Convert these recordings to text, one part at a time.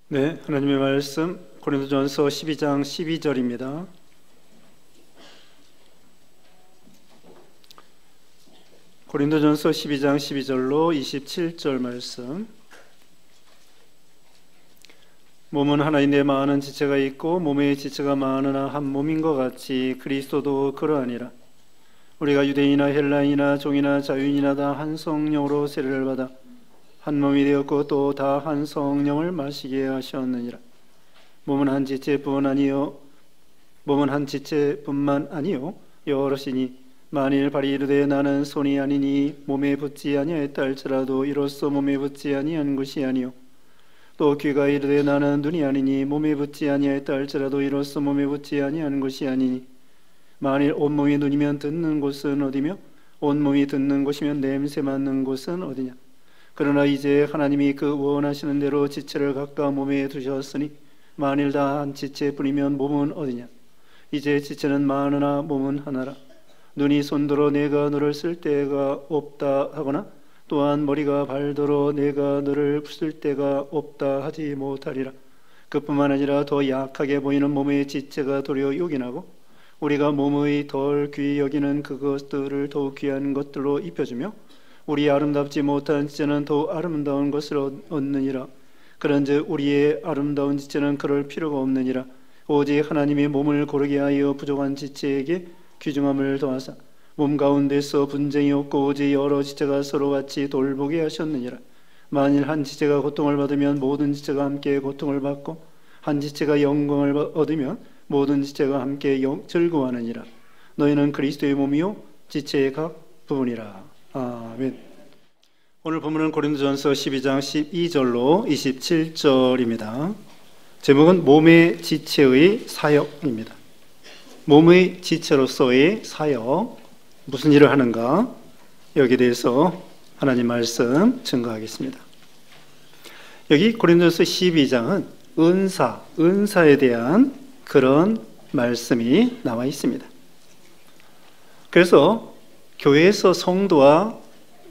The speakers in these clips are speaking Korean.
네, 하나님의 말씀 고린도전서 12장 12절입니다. 고린도전서 12장 12절로 27절 말씀. 몸은 하나인데 많은 지체가 있고 몸의 지체가 많으나 한 몸인 것 같이 그리스도도 그러하니라. 우리가 유대인이나 헬라인이나 종이나 자유인이나 다 한 성령으로 세례를 받아 한 몸이 되었고 또 다 한 성령을 마시게 하셨느니라. 몸은 한 지체뿐만 아니요 여럿이니 만일 발이 이르되 나는 손이 아니니 몸에 붙지 아니하였다 할지라도 이로써 몸에 붙지 아니한 것이 아니요 또 귀가 이르되 나는 눈이 아니니 몸에 붙지 아니하였다 할지라도 이로써 몸에 붙지 아니한 것이 아니니 만일 온몸이 눈이면 듣는 곳은 어디며 온몸이 듣는 곳이면 냄새 맡는 곳은 어디냐. 그러나 이제 하나님이 그 원하시는 대로 지체를 각각 몸에 두셨으니 만일 다 한 지체뿐이면 몸은 어디냐. 이제 지체는 많으나 몸은 하나라. 눈이 손들어 내가 너를 쓸 때가 없다 하거나 또한 머리가 발들어 내가 너를 쓸 때가 없다 하지 못하리라. 그뿐만 아니라 더 약하게 보이는 몸의 지체가 도리어 요긴하고 우리가 몸의 덜 귀히 여기는 그것들을 더욱 귀한 것들로 입혀주며 우리 아름답지 못한 지체는 더욱 아름다운 것을 얻느니라. 그런즉 우리의 아름다운 지체는 그럴 필요가 없느니라. 오직 하나님이 몸을 고르게 하여 부족한 지체에게 귀중함을 더하사 몸 가운데서 분쟁이 없고 오직 여러 지체가 서로 같이 돌보게 하셨느니라. 만일 한 지체가 고통을 받으면 모든 지체가 함께 고통을 받고 한 지체가 영광을 얻으면 모든 지체가 함께 즐거워하느니라. 너희는 그리스도의 몸이요 지체의 각 부분이라. 아멘. 오늘 본문은 고린도전서 12장 12절로 27절입니다. 제목은 몸의 지체의 사역입니다. 몸의 지체로서의 사역, 무슨 일을 하는가? 여기에 대해서 하나님 말씀 증거하겠습니다. 여기 고린도전서 12장은 은사에 대한 그런 말씀이 나와 있습니다. 그래서 교회에서 성도와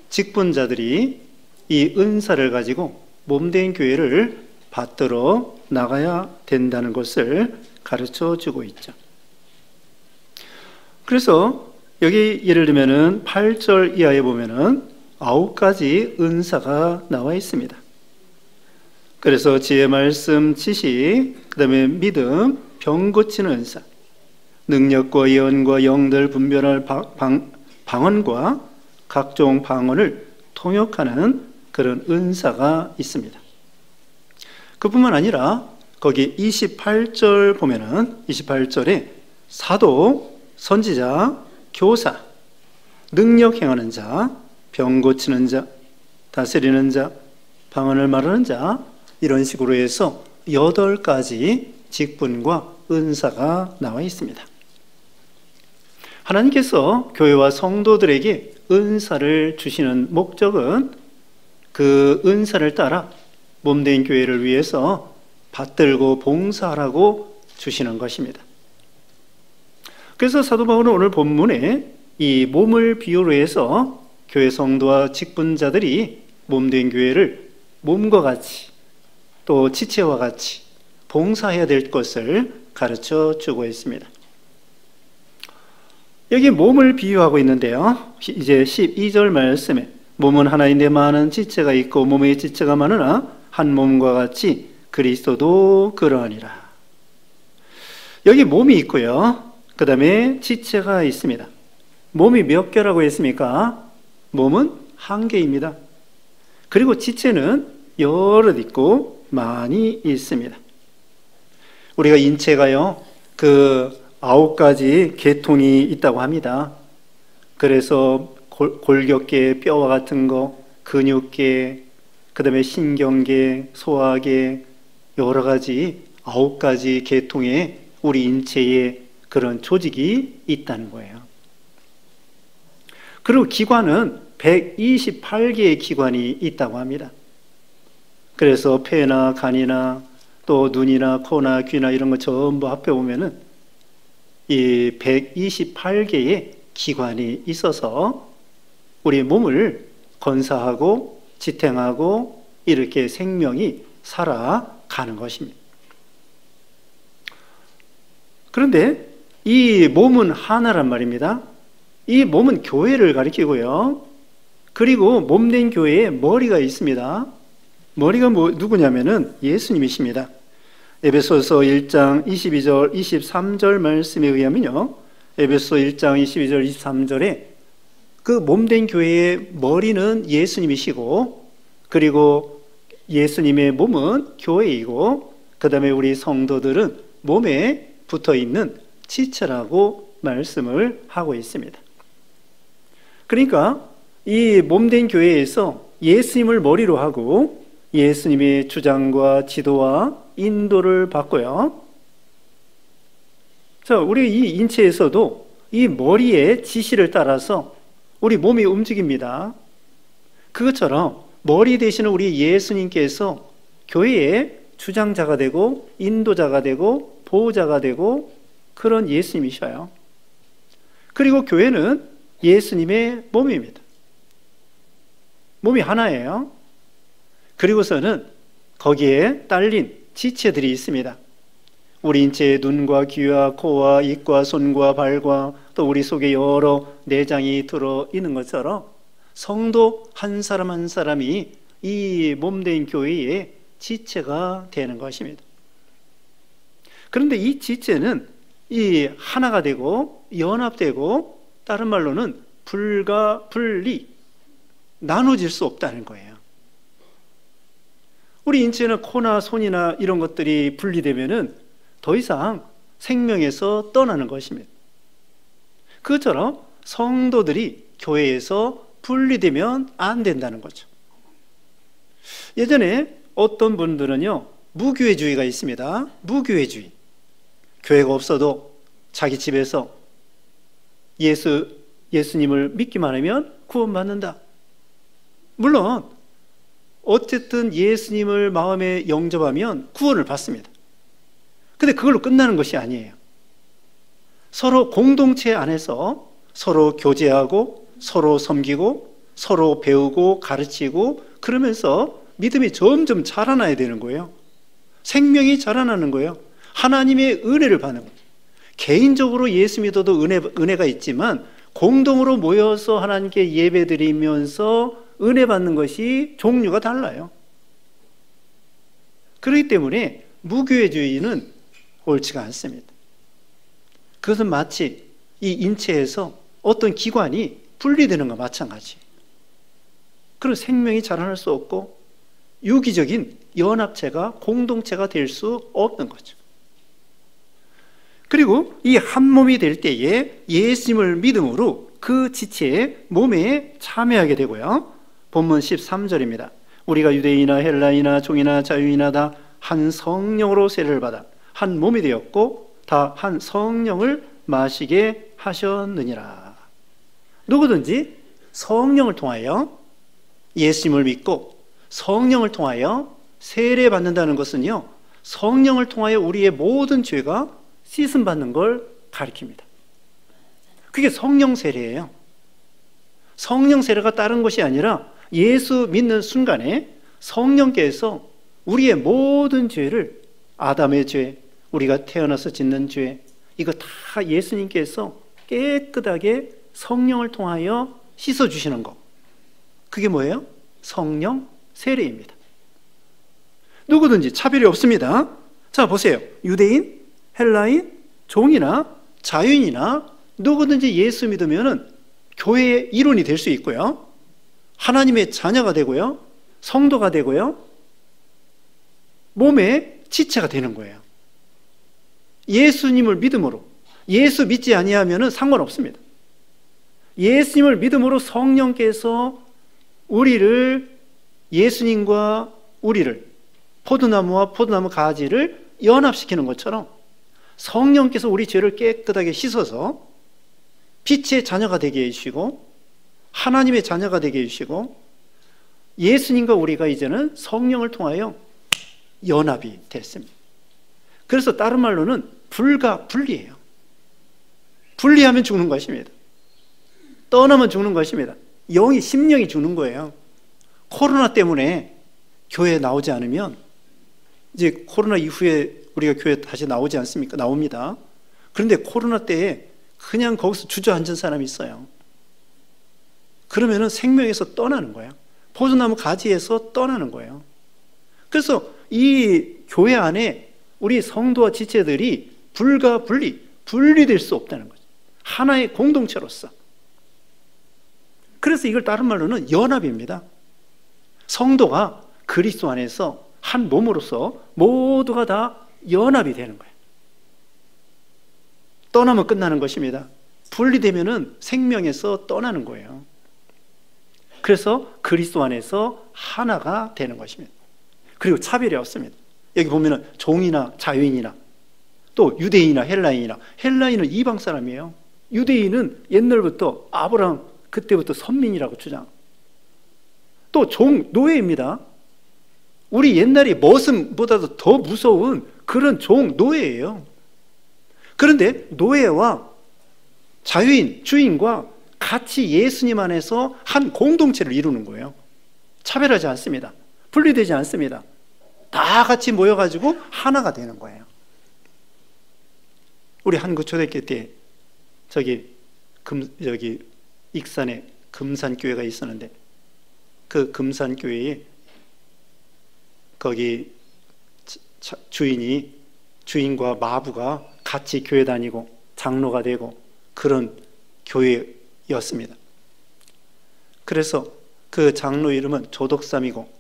직분자들이 이 은사를 가지고 몸된 교회를 받들어 나가야 된다는 것을 가르쳐 주고 있죠. 그래서 여기 예를 들면은 8절 이하에 보면은 9가지 은사가 나와 있습니다. 그래서 지혜, 말씀, 지식, 그 다음에 믿음, 병 고치는 은사, 능력과 예언과 영들 분별할 방언과 각종 방언을 통역하는 그런 은사가 있습니다. 그뿐만 아니라 거기 28절 보면은 28절에 사도, 선지자, 교사, 능력 행하는 자, 병 고치는 자, 다스리는 자, 방언을 말하는 자, 이런 식으로 해서 8가지 직분과 은사가 나와 있습니다. 하나님께서 교회와 성도들에게 은사를 주시는 목적은 그 은사를 따라 몸된 교회를 위해서 받들고 봉사하라고 주시는 것입니다. 그래서 사도 바울은 오늘 본문에 이 몸을 비유로 해서 교회 성도와 직분자들이 몸된 교회를 몸과 같이 또 지체와 같이 봉사해야 될 것을 가르쳐 주고 있습니다. 여기 몸을 비유하고 있는데요. 이제 12절 말씀에 몸은 하나인데 많은 지체가 있고 몸의 지체가 많으나 한 몸과 같이 그리스도도 그러하니라. 여기 몸이 있고요. 그 다음에 지체가 있습니다. 몸이 몇 개라고 했습니까? 몸은 한 개입니다. 그리고 지체는 여럿 있고 많이 있습니다. 우리가 인체가요, 9가지 계통이 있다고 합니다. 그래서 골격계, 뼈와 같은 거, 근육계, 그 다음에 신경계, 소화계, 여러 가지 9가지 계통의 우리 인체에 그런 조직이 있다는 거예요. 그리고 기관은 128개의 기관이 있다고 합니다. 그래서 폐나 간이나 또 눈이나 코나 귀나 이런 거 전부 합해보면은 이 128개의 기관이 있어서 우리 몸을 건사하고 지탱하고 이렇게 생명이 살아 가는 것입니다. 그런데 이 몸은 하나란 말입니다. 이 몸은 교회를 가리키고요. 그리고 몸된 교회에 머리가 있습니다. 머리가 누구냐면은 예수님이십니다. 에베소서 1장 22절 23절 말씀에 의하면요, 에베소 1장 22절 23절에 그 몸된 교회의 머리는 예수님이시고, 그리고 예수님의 몸은 교회이고, 그 다음에 우리 성도들은 몸에 붙어있는 지체라고 말씀을 하고 있습니다. 그러니까 이 몸된 교회에서 예수님을 머리로 하고 예수님의 주장과 지도와 인도를 받고요. 자, 우리 이 인체에서도 이 머리의 지시를 따라서 우리 몸이 움직입니다. 그것처럼 머리 되시는 우리 예수님께서 교회의 주장자가 되고 인도자가 되고 보호자가 되고 그런 예수님이셔요. 그리고 교회는 예수님의 몸입니다. 몸이 하나예요. 그리고서는 거기에 딸린 지체들이 있습니다. 우리 인체의 눈과 귀와 코와 입과 손과 발과 또 우리 속에 여러 내장이 들어있는 것처럼 성도 한 사람 한 사람이 이 몸된 교회의 지체가 되는 것입니다. 그런데 이 지체는 이 하나가 되고 연합되고, 다른 말로는 분리, 나눠질 수 없다는 거예요. 우리 인체는 코나 손이나 이런 것들이 분리되면은 더 이상 생명에서 떠나는 것입니다. 그것처럼 성도들이 교회에서 분리되면 안 된다는 거죠. 예전에 어떤 분들은요, 무교회주의가 있습니다. 무교회주의. 교회가 없어도 자기 집에서 예수님을 믿기만 하면 구원받는다. 물론 어쨌든 예수님을 마음에 영접하면 구원을 받습니다. 근데 그걸로 끝나는 것이 아니에요. 서로 공동체 안에서 서로 교제하고 서로 섬기고 서로 배우고 가르치고 그러면서 믿음이 점점 자라나야 되는 거예요. 생명이 자라나는 거예요. 하나님의 은혜를 받는 거예요. 개인적으로 예수 믿어도 은혜가 있지만 공동으로 모여서 하나님께 예배드리면서 은혜 받는 것이 종류가 달라요. 그렇기 때문에 무교회주의는 옳지가 않습니다. 그것은 마치 이 인체에서 어떤 기관이 분리되는 것과 마찬가지예요. 그런 생명이 자라날 수 없고 유기적인 연합체가 공동체가 될 수 없는 거죠. 그리고 이 한 몸이 될 때에 예수님을 믿음으로 그 지체의 몸에 참여하게 되고요. 본문 13절입니다. 우리가 유대인이나 헬라이나 종이나 자유인이나 다 한 성령으로 세례를 받아 한 몸이 되었고 다 한 성령을 마시게 하셨느니라. 누구든지 성령을 통하여 예수님을 믿고 성령을 통하여 세례 받는다는 것은요, 성령을 통하여 우리의 모든 죄가 씻음 받는 걸 가리킵니다. 그게 성령 세례예요. 성령 세례가 다른 것이 아니라 예수 믿는 순간에 성령께서 우리의 모든 죄를, 아담의 죄, 우리가 태어나서 짓는 죄, 이거 다 예수님께서 깨끗하게 성령을 통하여 씻어주시는 것, 그게 뭐예요? 성령 세례입니다. 누구든지 차별이 없습니다. 자, 보세요. 유대인, 헬라인, 종이나 자유인이나 누구든지 예수 믿으면 교회의 일원이 될 수 있고요, 하나님의 자녀가 되고요, 성도가 되고요, 몸의 지체가 되는 거예요. 예수님을 믿음으로. 예수 믿지 아니하면 상관없습니다. 예수님을 믿음으로 성령께서 우리를, 예수님과 우리를, 포도나무와 포도나무 가지를 연합시키는 것처럼 성령께서 우리 죄를 깨끗하게 씻어서 빛의 자녀가 되게 해주시고 하나님의 자녀가 되게 해주시고 예수님과 우리가 이제는 성령을 통하여 연합이 됐습니다. 그래서 다른 말로는 분리예요. 분리하면 죽는 것입니다. 떠나면 죽는 것입니다. 심령이 죽는 거예요. 코로나 때문에 교회에 나오지 않으면 이제 코로나 이후에 우리가 교회 다시 나오지 않습니까? 나옵니다. 그런데 코로나 때에 그냥 거기서 주저앉은 사람이 있어요. 그러면은 생명에서 떠나는 거예요. 포도나무 가지에서 떠나는 거예요. 그래서 이 교회 안에 우리 성도와 지체들이 분리될 수 없다는 거죠. 하나의 공동체로서. 그래서 이걸 다른 말로는 연합입니다. 성도가 그리스도 안에서 한 몸으로서 모두가 다 연합이 되는 거예요. 떠나면 끝나는 것입니다. 분리되면은 생명에서 떠나는 거예요. 그래서 그리스도 안에서 하나가 되는 것입니다. 그리고 차별이 없습니다. 여기 보면은 종이나 자유인이나 또 유대인이나 헬라인이나, 헬라인은 이방 사람이에요. 유대인은 옛날부터 아브라함 그때부터 선민이라고 주장. 또 노예입니다. 우리 옛날에 머슴보다도 더 무서운 그런 노예예요. 그런데 노예와 자유인, 주인과 같이 예수님 안에서 한 공동체를 이루는 거예요. 차별하지 않습니다. 분리되지 않습니다. 다 같이 모여가지고 하나가 되는 거예요. 우리 한국초대교 때 여기 익산에 금산교회가 있었는데, 그 금산교회에 거기 주인과 마부가 같이 교회 다니고 장로가 되고 그런 교회였습니다. 그래서 그 장로 이름은 조덕삼이고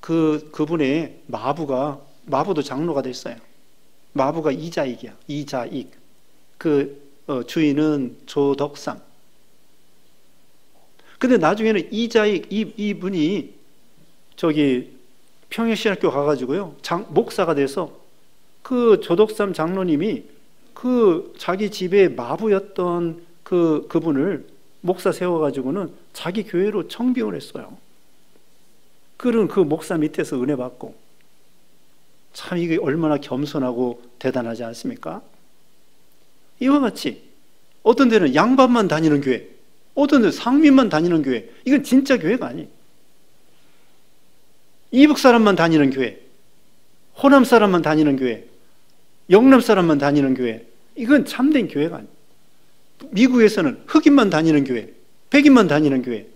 그분의 마부도 장로가 됐어요. 마부가 이자익이야. 이자익. 주인은 조덕삼. 근데 나중에는 이자익 이분이 평양신학교 가가지고요, 목사가 돼서 그 조덕삼 장로님이 자기 집에 마부였던 그분을 목사 세워가지고는 자기 교회로 청빙을 했어요. 그런 그 목사 밑에서 은혜 받고, 참 이게 얼마나 겸손하고 대단하지 않습니까? 이와 같이 어떤 데는 양반만 다니는 교회, 어떤 데는 상민만 다니는 교회, 이건 진짜 교회가 아니에요. 이북 사람만 다니는 교회, 호남 사람만 다니는 교회, 영남 사람만 다니는 교회, 이건 참된 교회가 아니에요. 미국에서는 흑인만 다니는 교회, 백인만 다니는 교회,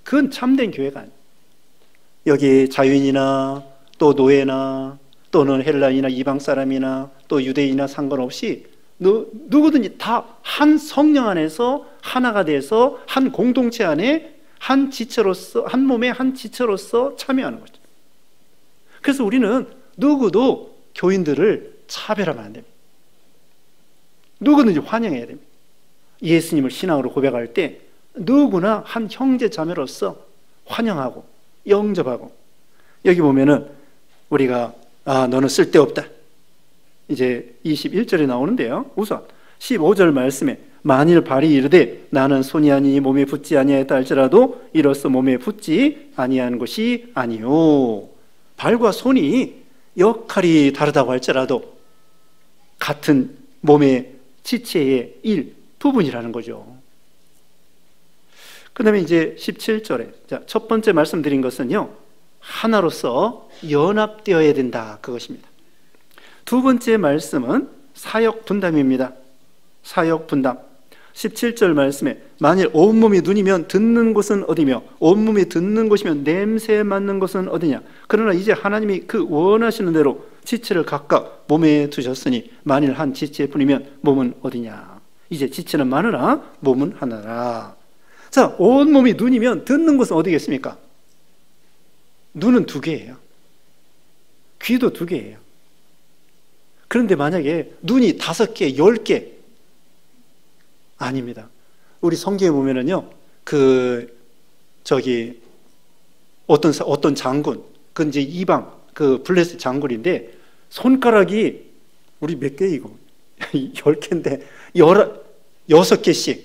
그건 참된 교회가 아니에요. 여기 자유인이나 또 노예나 또는 헬라인이나 이방 사람이나 또 유대인이나 상관없이 누구든지 다 한 성령 안에서 하나가 돼서 한 공동체 안에 한 지체로서, 한 몸의 한 지체로서 참여하는 거죠. 그래서 우리는 누구도 교인들을 차별하면 안 됩니다. 누구든지 환영해야 됩니다. 예수님을 신앙으로 고백할 때 누구나 한 형제 자매로서 환영하고 영접하고. 여기 보면은 우리가 너는 쓸데없다, 이제 21절에 나오는데요, 우선 15절 말씀에 만일 발이 이르되 나는 손이 아니니 몸에 붙지 아니하였다 할지라도 이로써 몸에 붙지 아니한 것이 아니요. 발과 손이 역할이 다르다고 할지라도 같은 몸의 지체의 일부분이라는 거죠. 그 다음에 이제 17절에 첫 번째 말씀드린 것은요, 하나로서 연합되어야 된다, 그것입니다. 두 번째 말씀은 사역 분담입니다. 사역 분담. 17절 말씀에 만일 온몸이 눈이면 듣는 곳은 어디며 온몸이 듣는 곳이면 냄새 맡는 곳은 어디냐. 그러나 이제 하나님이 그 원하시는 대로 지체를 각각 몸에 두셨으니 만일 한 지체뿐이면 몸은 어디냐. 이제 지체는 많으나 몸은 하나라. 자, 온몸이 눈이면 듣는 곳은 어디겠습니까? 눈은 2개예요. 귀도 2개예요. 그런데 만약에 눈이 5개, 10개, 아닙니다. 우리 성경에 보면은요, 어떤 장군, 그 이제 이방, 블레셋 장군인데, 손가락이, 우리 몇 개 이거? 10개인데, 6개씩,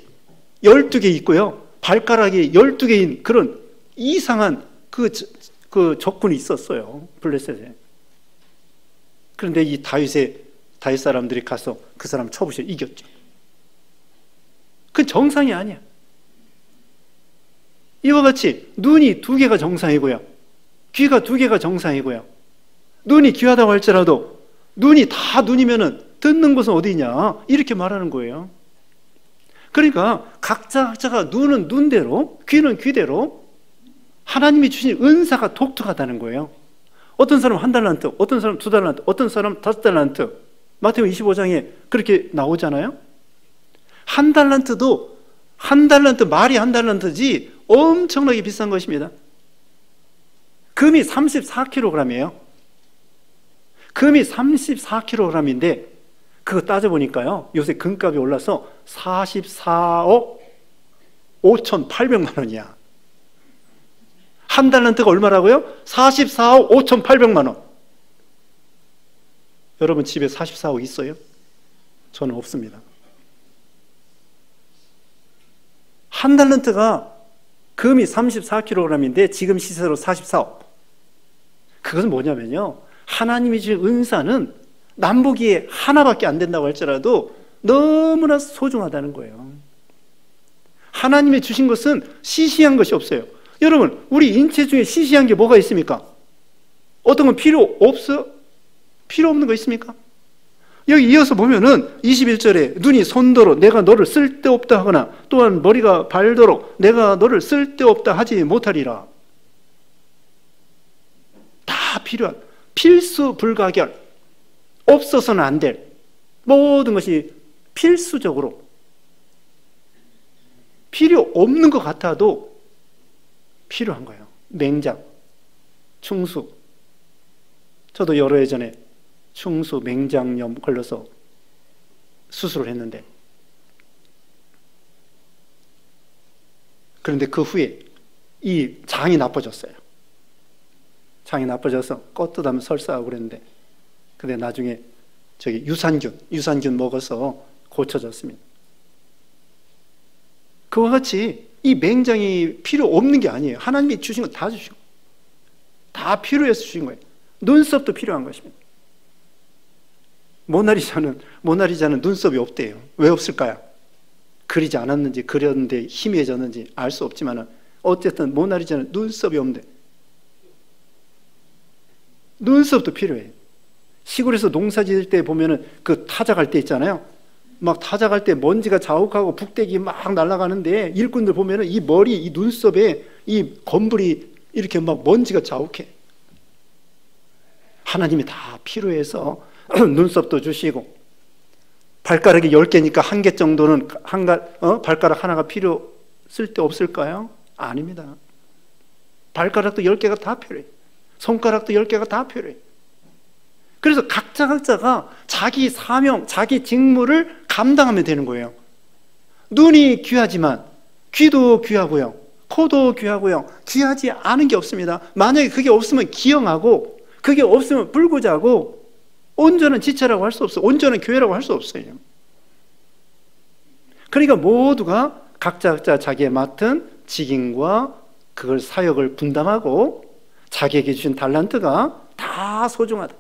12개 있고요, 발가락이 12개인 그런 이상한 그 적군이 있었어요, 블레셋에. 그런데 이 다윗 사람들이 가서 그 사람 쳐부셔 이겼죠. 그건 정상이 아니야. 이와 같이 눈이 2개가 정상이고요, 귀가 2개가 정상이고요, 눈이 귀하다고 할지라도 눈이 다 눈이면은 듣는 곳은 어디냐? 이렇게 말하는 거예요. 그러니까 각자가 눈은 눈대로, 귀는 귀대로 하나님이 주신 은사가 독특하다는 거예요. 어떤 사람은 1달란트, 어떤 사람은 2달란트, 어떤 사람은 5달란트. 마태복음 25장에 그렇게 나오잖아요. 1달란트도 1달란트, 말이 1달란트지 엄청나게 비싼 것입니다. 금이 34kg이에요. 금이 34kg인데 그거 따져보니까요, 요새 금값이 올라서 44억 5,800만 원이야. 1달란트가 얼마라고요? 44억 5,800만 원. 여러분 집에 44억 있어요? 저는 없습니다. 1달란트가 금이 34kg인데 지금 시세로 44억. 그것은 뭐냐면요, 하나님이 주신 은사는 남보기에 하나밖에 안 된다고 할지라도 너무나 소중하다는 거예요. 하나님이 주신 것은 시시한 것이 없어요. 여러분, 우리 인체 중에 시시한 게 뭐가 있습니까? 어떤 건 필요 없는 거 있습니까? 여기 이어서 보면은 21절에 눈이 손도로 내가 너를 쓸데없다 하거나 또한 머리가 발도록 내가 너를 쓸데없다 하지 못하리라. 다 필요한, 필수 불가결, 없어서는 안 될 모든 것이 필수적으로 필요 없는 것 같아도 필요한 거예요. 맹장, 충수. 저도 여러 해 전에 충수 맹장염 걸려서 수술을 했는데, 그런데 그 후에 이 장이 나빠졌어요. 장이 나빠져서 껐듯하면 설사하고 그랬는데, 근데 나중에 저기 유산균 먹어서 고쳐졌습니다. 그와 같이 이 맹장이 필요 없는 게 아니에요. 하나님이 주신 거 다 주시고, 다 필요해서 주신 거예요. 눈썹도 필요한 것입니다. 모나리자는 눈썹이 없대요. 왜 없을까요? 그리지 않았는지 그렸는데 희미해졌는지 알 수 없지만 어쨌든 모나리자는 눈썹이 없는데, 눈썹도 필요해요. 시골에서 농사 지을 때 보면은 그 타작할 때 있잖아요. 막 타작할 때 먼지가 자욱하고 북대기 막 날아가는데 일꾼들 보면은 이 머리, 이 눈썹에 이 검불이 이렇게 막 먼지가 자욱해. 하나님이 다 필요해서 눈썹도 주시고, 발가락이 10개니까 1개 정도는 발가락 하나가 쓸데 없을까요? 아닙니다. 발가락도 10개가 다 필요해. 손가락도 10개가 다 필요해. 그래서 각자가 자기 사명, 자기 직무를 감당하면 되는 거예요. 눈이 귀하지만 귀도 귀하고요, 코도 귀하고요, 귀하지 않은 게 없습니다. 만약에 그게 없으면 기형하고, 그게 없으면 불구자고, 온전한 지체라고 할 수 없어요. 온전한 교회라고 할 수 없어요. 그러니까 모두가 각자 자기의 맡은 직임과 그걸 사역을 분담하고 자기에게 주신 달란트가 다 소중하다.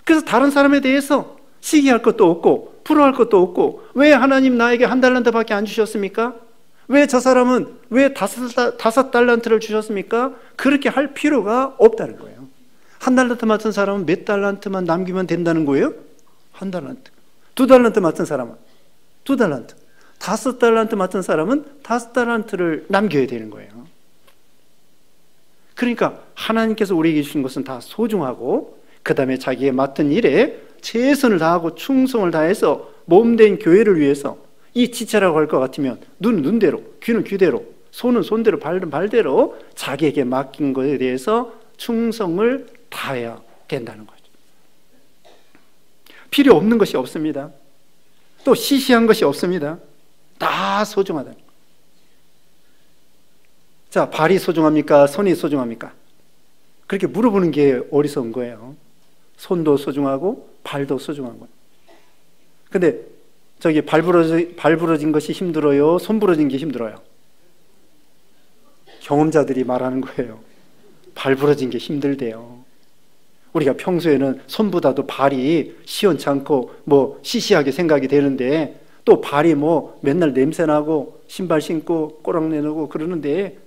그래서 다른 사람에 대해서 시기할 것도 없고 부러워할 것도 없고, 왜 하나님 나에게 1달란트밖에 안 주셨습니까? 왜 저 사람은 왜 5달란트를 주셨습니까? 그렇게 할 필요가 없다는 거예요. 1달란트 맡은 사람은 몇 달란트만 남기면 된다는 거예요? 1달란트. 2달란트 맡은 사람은 2달란트. 5달란트 맡은 사람은 5달란트를 남겨야 되는 거예요. 그러니까 하나님께서 우리에게 주신 것은 다 소중하고, 그 다음에 자기의 맡은 일에 최선을 다하고 충성을 다해서 몸된 교회를 위해서, 이 지체라고 할 것 같으면 눈은 눈대로, 귀는 귀대로, 손은 손대로, 발은 발대로 자기에게 맡긴 것에 대해서 충성을 다해야 된다는 거죠. 필요 없는 것이 없습니다. 또 시시한 것이 없습니다. 다 소중하다. 자, 발이 소중합니까? 손이 소중합니까? 그렇게 물어보는 게 어리석은 거예요. 손도 소중하고 발도 소중한 거예요. 근데 저기 발 부러진 것이 힘들어요? 손 부러진 게 힘들어요? 경험자들이 말하는 거예요. 발 부러진 게 힘들대요. 우리가 평소에는 손보다도 발이 시원찮고 뭐 시시하게 생각이 되는데, 또 발이 뭐 맨날 냄새나고 신발 신고 꼬랑내놓고 그러는데,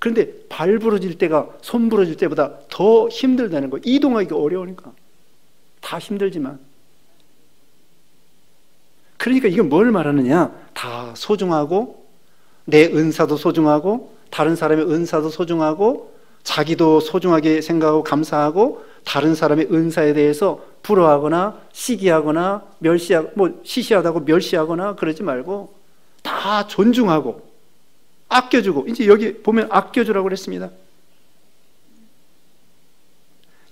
그런데 발 부러질 때가 손 부러질 때보다 더 힘들다는 거예요. 이동하기가 어려우니까. 다 힘들지만. 그러니까 이건 뭘 말하느냐? 다 소중하고, 내 은사도 소중하고, 다른 사람의 은사도 소중하고, 자기도 소중하게 생각하고 감사하고, 다른 사람의 은사에 대해서 부러워하거나 시기하거나 시시하다고 멸시하거나 그러지 말고 다 존중하고 아껴주고, 이제 여기 보면 아껴주라고 그랬습니다.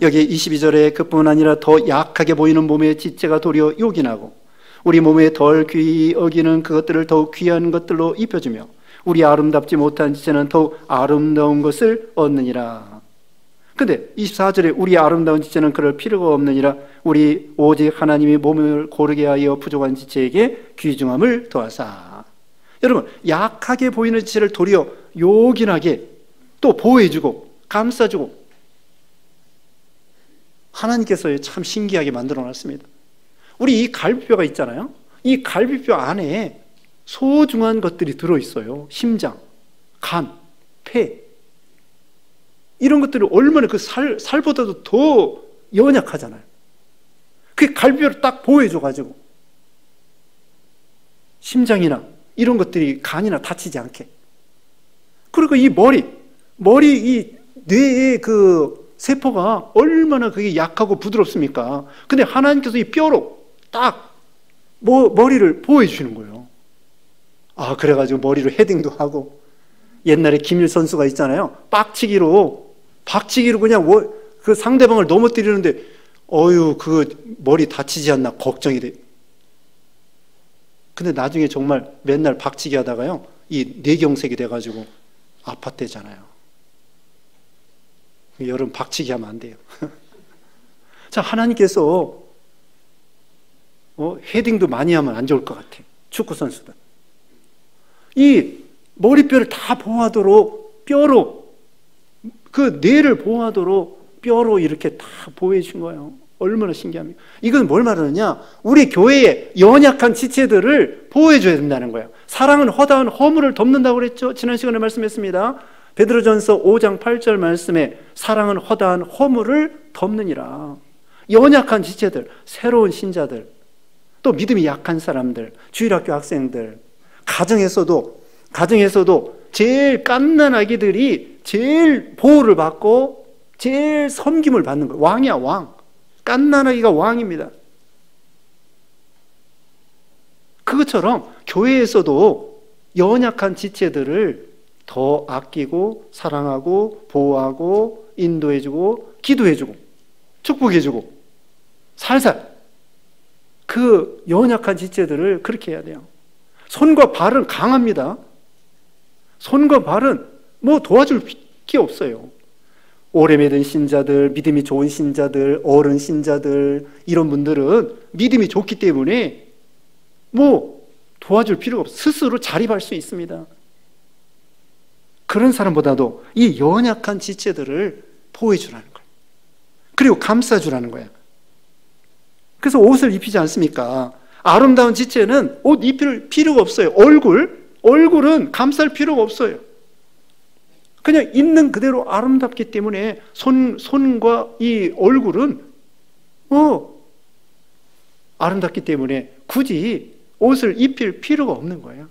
여기 22절에 그뿐 아니라 더 약하게 보이는 몸의 지체가 도리어 요긴하고 우리 몸에 덜 귀히 여기는 그것들을 더욱 귀한 것들로 입혀주며 우리 아름답지 못한 지체는 더욱 아름다운 것을 얻느니라. 근데 24절에 우리 아름다운 지체는 그럴 필요가 없느니라. 우리 오직 하나님이 몸을 고르게 하여 부족한 지체에게 귀중함을 더하사. 여러분, 약하게 보이는 지체를 도리어 요긴하게 또 보호해주고 감싸주고, 하나님께서 참 신기하게 만들어 놨습니다. 우리 이 갈비뼈가 있잖아요. 이 갈비뼈 안에 소중한 것들이 들어있어요. 심장, 간, 폐, 이런 것들이 얼마나 그 살보다도 더 연약하잖아요. 그 갈비뼈를 딱 보호해줘가지고 심장이나 이런 것들이 간이나 다치지 않게. 그리고 이 머리 이 뇌의 그 세포가 얼마나 그게 약하고 부드럽습니까? 근데 하나님께서 이 뼈로 딱 머리를 보호해 주시는 거예요. 아, 그래가지고 머리로 헤딩도 하고, 옛날에 김일 선수가 있잖아요. 박치기로 그냥 그 상대방을 넘어뜨리는데 어휴, 그 머리 다치지 않나 걱정이 돼. 근데 나중에 정말 맨날 박치기 하다가요, 이 뇌경색이 돼가지고 아팠대잖아요. 여러분, 박치기 하면 안 돼요. 자, 하나님께서 헤딩도 많이 하면 안 좋을 것 같아. 축구 선수들. 이 머리뼈를 다 보호하도록 뼈로, 그 뇌를 보호하도록 뼈로 이렇게 다 보호해 준 거예요. 얼마나 신기합니까? 이건 뭘 말하느냐? 우리 교회의 연약한 지체들을 보호해 줘야 된다는 거예요. 사랑은 허다한 허물을 덮는다고 그랬죠. 지난 시간에 말씀했습니다. 베드로전서 5장 8절 말씀에 사랑은 허다한 허물을 덮느니라. 연약한 지체들, 새로운 신자들, 또 믿음이 약한 사람들, 주일학교 학생들, 가정에서도 제일 갓난 아기들이 제일 보호를 받고 제일 섬김을 받는 거예요. 왕이야, 왕. 갓난 아기가 왕입니다. 그것처럼 교회에서도 연약한 지체들을 더 아끼고 사랑하고 보호하고 인도해주고 기도해주고 축복해주고 살살 그 연약한 지체들을 그렇게 해야 돼요. 손과 발은 강합니다. 손과 발은 도와줄 게 없어요. 오래 믿은 신자들, 믿음이 좋은 신자들, 어른 신자들, 이런 분들은 믿음이 좋기 때문에 도와줄 필요가 없어요. 스스로 자립할 수 있습니다. 그런 사람보다도 이 연약한 지체들을 보호해 주라는 거예요. 그리고 감싸 주라는 거예요. 그래서 옷을 입히지 않습니까? 아름다운 지체는 옷 입힐 필요가 없어요. 얼굴은 감쌀 필요가 없어요. 그냥 있는 그대로 아름답기 때문에 손과 이 얼굴은 아름답기 때문에 굳이 옷을 입힐 필요가 없는 거예요.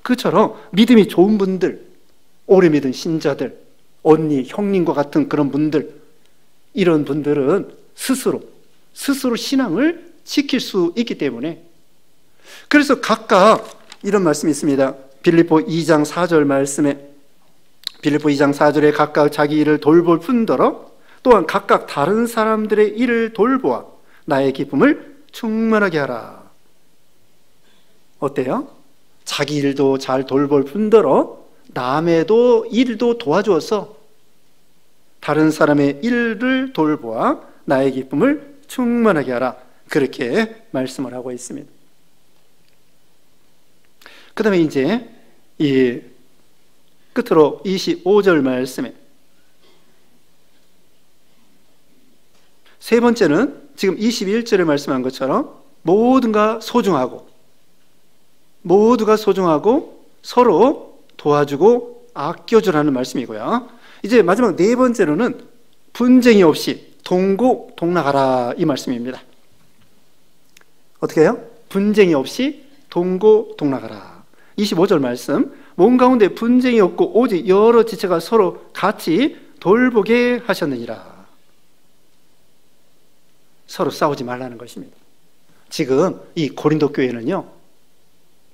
그처럼 믿음이 좋은 분들, 오래 믿은 신자들, 언니, 형님과 같은 그런 분들, 이런 분들은 스스로 신앙을 지킬 수 있기 때문에, 그래서 각각 이런 말씀이 있습니다. 빌립보 2장 4절 말씀에, 빌립보 2장 4절에 각각 자기 일을 돌볼 뿐더러 또한 각각 다른 사람들의 일을 돌보아 나의 기쁨을 충만하게 하라. 어때요? 자기 일도 잘 돌볼 뿐더러 남의 일도 도와주어서 다른 사람의 일을 돌보아 나의 기쁨을 충만하게 하라. 그렇게 말씀을 하고 있습니다. 그 다음에 이제 이 끝으로 25절 말씀에, 세 번째는 지금 21절에 말씀한 것처럼 모두가 소중하고 서로 도와주고 아껴주라는 말씀이고요. 이제 마지막 네 번째로는 분쟁이 없이 동고동락하라 이 말씀입니다. 어떻게 해요? 분쟁이 없이 동고동락하라. 25절 말씀, 몸 가운데 분쟁이 없고 오직 여러 지체가 서로 같이 돌보게 하셨느니라. 서로 싸우지 말라는 것입니다. 지금 이 고린도 교회는요,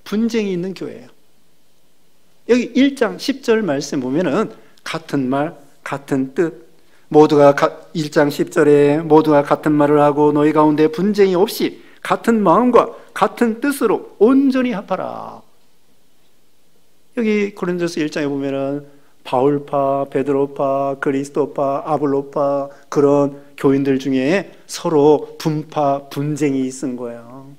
분쟁이 있는 교회예요. 여기 1장 10절 말씀 보면은 같은 말, 같은 뜻, 모두가 1장 10절에 모두가 같은 말을 하고 너희 가운데 분쟁이 없이 같은 마음과 같은 뜻으로 온전히 합하라. 여기 고린도서 1장에 보면은 바울파, 베드로파, 그리스도파, 아볼로파 그런 교인들 중에 서로 분파, 분쟁이 있은 거예요.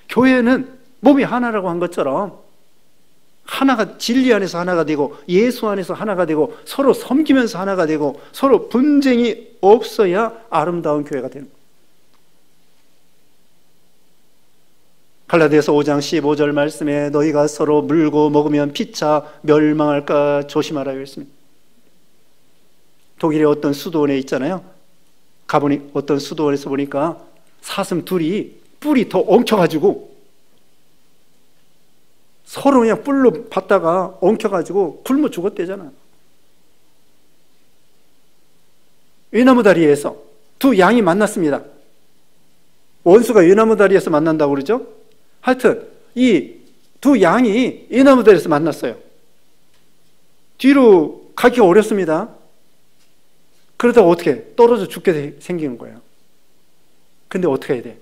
교회는 몸이 하나라고 한 것처럼 하나가 진리 안에서 하나가 되고 예수 안에서 하나가 되고 서로 섬기면서 하나가 되고 서로 분쟁이 없어야 아름다운 교회가 되는 거예요. 갈라디아서 5장 15절 말씀에 너희가 서로 물고 먹으면 피차 멸망할까 조심하라 했습니다. 독일의 어떤 수도원에 있잖아요. 가보니 어떤 수도원에서 보니까 사슴 둘이 뿔이 더 엉켜가지고 서로 그냥 뿔로 받다가 엉켜가지고 굶어 죽었대잖아. 외나무 다리에서 두 양이 만났습니다. 원수가 외나무 다리에서 만난다고 그러죠. 하여튼 이 두 양이 외나무 다리에서 만났어요. 뒤로 가기가 어렵습니다. 그러다가 어떻게 떨어져 죽게 생기는 거예요. 근데 어떻게 해야 돼?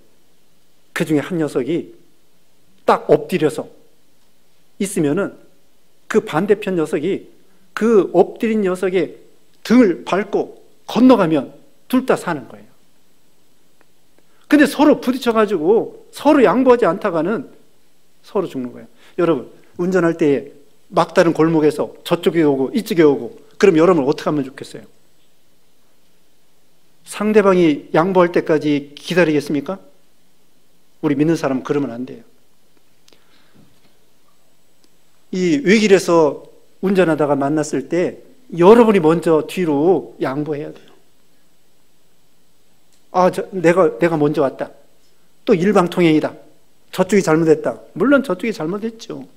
그 중에 한 녀석이 딱 엎드려서 있으면은 그 반대편 녀석이 그 엎드린 녀석의 등을 밟고 건너가면 둘 다 사는 거예요. 근데 서로 부딪혀가지고 서로 양보하지 않다가는 서로 죽는 거예요. 여러분, 운전할 때 막다른 골목에서 저쪽에 오고 이쪽에 오고 그럼 여러분 어떻게 하면 좋겠어요? 상대방이 양보할 때까지 기다리겠습니까? 우리 믿는 사람은 그러면 안 돼요. 이 외길에서 운전하다가 만났을 때 여러분이 먼저 뒤로 양보해야 돼요. 내가 먼저 왔다. 또 일방통행이다. 저쪽이 잘못했다. 물론 저쪽이 잘못했죠.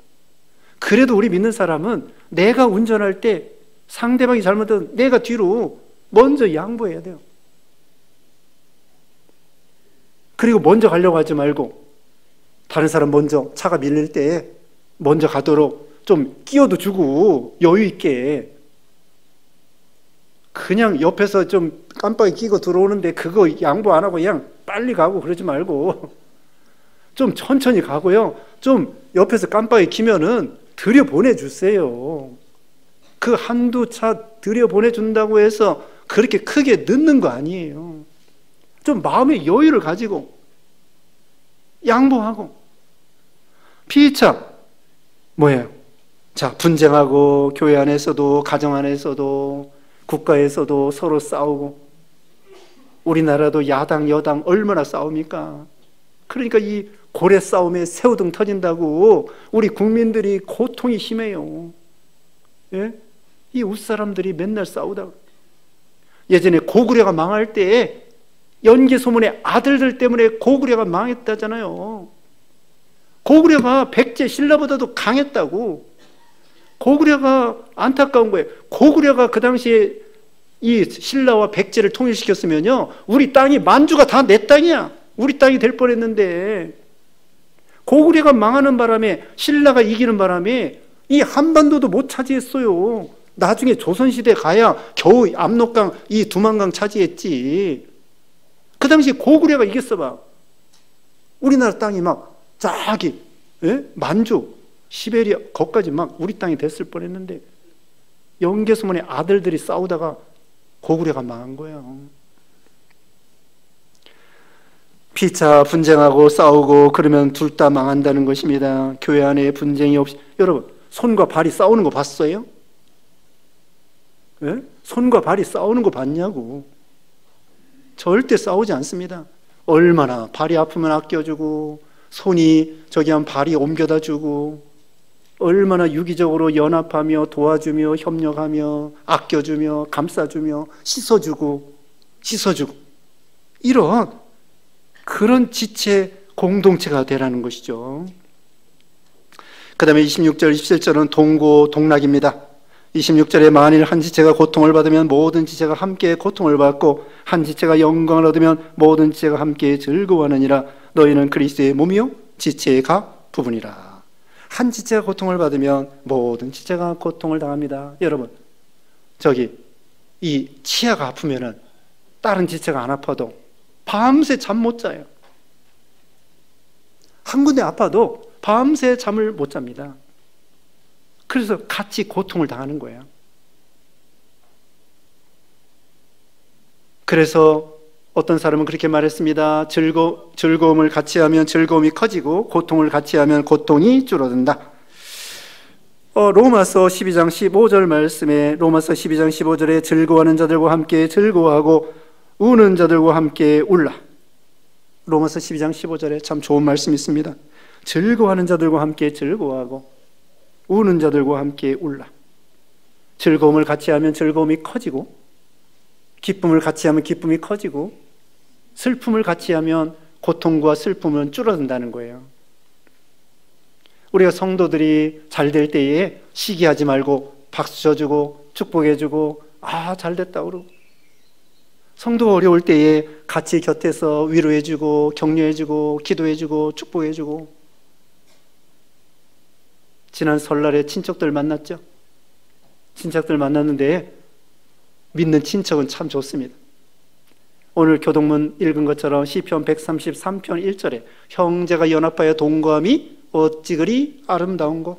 그래도 우리 믿는 사람은 내가 운전할 때 상대방이 잘못하면 내가 뒤로 먼저 양보해야 돼요. 그리고 먼저 가려고 하지 말고 다른 사람 먼저 차가 밀릴 때 먼저 가도록 좀 끼워도 주고 여유 있게, 그냥 옆에서 좀 깜빡이 끼고 들어오는데 그거 양보 안 하고 그냥 빨리 가고 그러지 말고 좀 천천히 가고요. 좀 옆에서 깜빡이 키면은 들여보내주세요. 그 한두 차 들여보내준다고 해서 그렇게 크게 늦는 거 아니에요. 좀 마음의 여유를 가지고 양보하고. 피차 뭐예요? 자, 분쟁하고 교회 안에서도 가정 안에서도 국가에서도 서로 싸우고, 우리나라도 야당 여당 얼마나 싸웁니까? 그러니까 이 고래 싸움에 새우등 터진다고 우리 국민들이 고통이 심해요. 예? 이 웃사람들이 맨날 싸우다가, 예전에 고구려가 망할 때 연개소문의 아들들 때문에 고구려가 망했다잖아요. 고구려가 백제 신라보다도 강했다고. 고구려가 안타까운 거예요. 고구려가 그 당시에 이 신라와 백제를 통일시켰으면요, 우리 땅이 만주가 다 내 땅이야. 우리 땅이 될 뻔했는데 고구려가 망하는 바람에, 신라가 이기는 바람에 이 한반도도 못 차지했어요. 나중에 조선시대 가야 겨우 압록강, 이 두만강 차지했지. 그 당시에 고구려가 이겼어 봐. 우리나라 땅이 막 저기 만주, 시베리아 거기까지 막 우리 땅이 됐을 뻔했는데 연개소문의 아들들이 싸우다가 고구려가 망한 거예요. 피차 분쟁하고 싸우고 그러면 둘 다 망한다는 것입니다. 교회 안에 분쟁이 없이. 여러분, 손과 발이 싸우는 거 봤어요? 예? 손과 발이 싸우는 거 봤냐고. 절대 싸우지 않습니다. 얼마나 발이 아프면 아껴주고, 손이 저기 하면 발이 옮겨다 주고, 얼마나 유기적으로 연합하며 도와주며 협력하며 아껴주며 감싸주며 씻어주고 이런 그런 지체 공동체가 되라는 것이죠. 그 다음에 26절, 27절은 동고동락입니다. 26절에 만일 한 지체가 고통을 받으면 모든 지체가 함께 고통을 받고 한 지체가 영광을 얻으면 모든 지체가 함께 즐거워하느니라. 너희는 그리스도의 몸이요 지체의 각 부분이라. 한 지체가 고통을 받으면 모든 지체가 고통을 당합니다. 여러분, 이 치아가 아프면은 다른 지체가 안 아파도 밤새 잠 못 자요. 한 군데 아파도 밤새 잠을 못 잡니다. 그래서 같이 고통을 당하는 거예요. 그래서 어떤 사람은 그렇게 말했습니다. 즐거움을 같이 하면 즐거움이 커지고 고통을 같이 하면 고통이 줄어든다. 로마서 12장 15절 말씀에 로마서 12장 15절에 즐거워하는 자들과 함께 즐거워하고 우는 자들과 함께 울라. 로마서 12장 15절에 참 좋은 말씀이 있습니다. 즐거워하는 자들과 함께 즐거워하고 우는 자들과 함께 울라. 즐거움을 같이 하면 즐거움이 커지고 기쁨을 같이 하면 기쁨이 커지고 슬픔을 같이 하면 고통과 슬픔은 줄어든다는 거예요. 우리가 성도들이 잘 될 때에 시기하지 말고 박수 쳐주고 축복해주고 잘 됐다 그러고, 성도가 어려울 때에 같이 곁에서 위로해주고 격려해주고 기도해주고 축복해주고. 지난 설날에 친척들 만났죠. 친척들 만났는데 믿는 친척은 참 좋습니다. 오늘 교동문 읽은 것처럼 시편 133편 1절에 형제가 연합하여 동거함이 어찌 그리 아름다운고.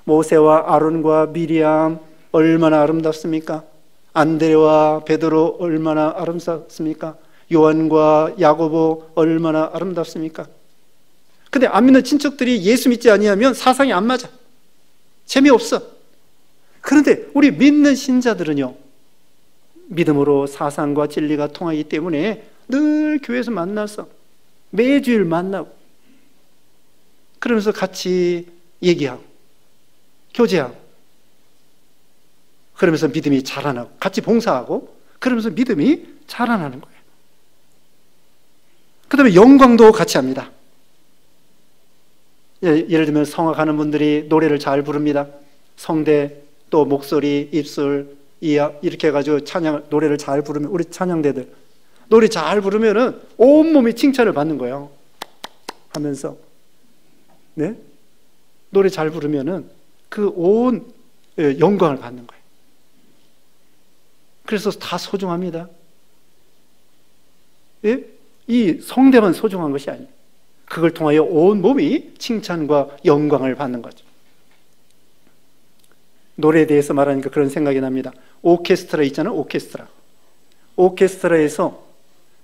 모세와 아론과 미리암 얼마나 아름답습니까? 안드레와 베드로 얼마나 아름답습니까? 요한과 야고보 얼마나 아름답습니까? 근데 안 믿는 친척들이 예수 믿지 아니하면 사상이 안 맞아. 재미없어. 그런데 우리 믿는 신자들은요, 믿음으로 사상과 진리가 통하기 때문에 늘 교회에서 만나서 매주일 만나고 그러면서 같이 얘기하고 교제하고 그러면서 믿음이 자라나고 같이 봉사하고 그러면서 믿음이 자라나는 거예요. 그 다음에 영광도 같이 합니다. 예를 들면 성악하는 분들이 노래를 잘 부릅니다. 성대, 또 목소리, 입술 이렇게 해가지고 노래를 잘 부르면, 우리 찬양대들 노래 잘 부르면은 온몸이 칭찬을 받는 거예요. 하면서 네? 노래 잘 부르면은 그 온 영광을 받는 거예요. 그래서 다 소중합니다. 예? 이 성대만 소중한 것이 아니에요. 그걸 통하여 온 몸이 칭찬과 영광을 받는 거죠. 노래에 대해서 말하니까 그런 생각이 납니다. 오케스트라 있잖아요. 오케스트라에서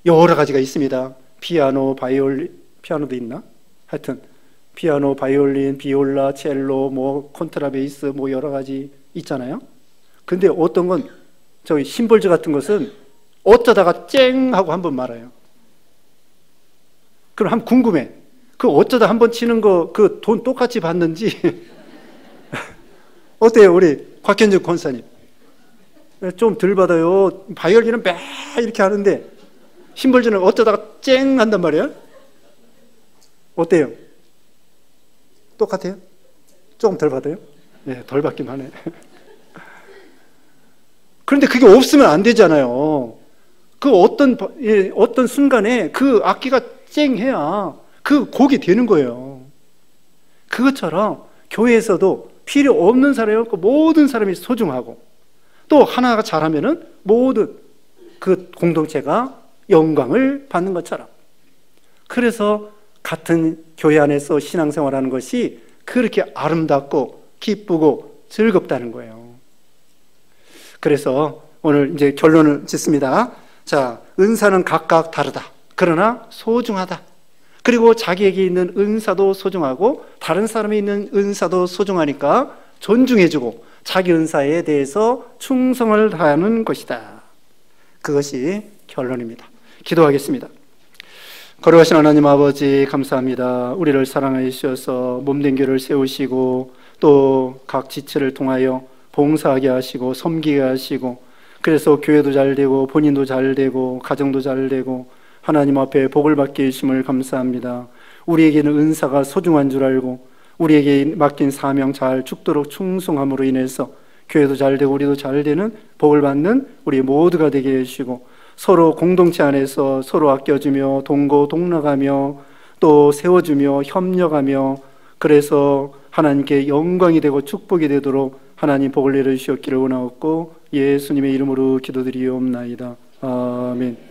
여러 가지가 있습니다. 피아노, 바이올린, 피아노도 있나? 하여튼 피아노, 바이올린, 비올라, 첼로, 콘트라베이스 여러 가지 있잖아요. 근데 어떤 건 심벌즈 같은 것은 어쩌다가 쨍 하고 한번 말아요. 그럼 한번 궁금해. 그 어쩌다 한번 치는 거 그 돈 똑같이 받는지 어때요, 우리 곽현준 권사님? 좀 덜 받아요. 바이올린은 매 이렇게 하는데 심벌즈는 어쩌다가 쨍 한단 말이에요. 어때요? 똑같아요? 조금 덜 받아요? 네, 덜 받긴 하네. 그런데 그게 없으면 안 되잖아요. 그 어떤 순간에 그 악기가 쨍해야 그 곡이 되는 거예요. 그것처럼 교회에서도 필요 없는 사람이 없고 모든 사람이 소중하고 또 하나가 잘하면은 모든 그 공동체가 영광을 받는 것처럼, 그래서 같은 교회 안에서 신앙생활하는 것이 그렇게 아름답고 기쁘고 즐겁다는 거예요. 그래서 오늘 이제 결론을 짓습니다. 자, 은사는 각각 다르다. 그러나 소중하다. 그리고 자기에게 있는 은사도 소중하고 다른 사람이 있는 은사도 소중하니까 존중해주고 자기 은사에 대해서 충성을 다하는 것이다. 그것이 결론입니다. 기도하겠습니다. 거룩하신 하나님 아버지, 감사합니다. 우리를 사랑하여 주셔서 몸된 교회를 세우시고 또 각 지체를 통하여 봉사하게 하시고 섬기게 하시고, 그래서 교회도 잘 되고 본인도 잘 되고 가정도 잘 되고 하나님 앞에 복을 받게 해주심을 감사합니다. 우리에게는 은사가 소중한 줄 알고 우리에게 맡긴 사명 잘 죽도록 충성함으로 인해서 교회도 잘 되고 우리도 잘 되는 복을 받는 우리 모두가 되게 해주시고, 서로 공동체 안에서 서로 아껴주며 동고동락하며 또 세워주며 협력하며, 그래서 하나님께 영광이 되고 축복이 되도록 하나님 복을 내려주시옵기를 원하옵고 예수님의 이름으로 기도드리옵나이다. 아멘.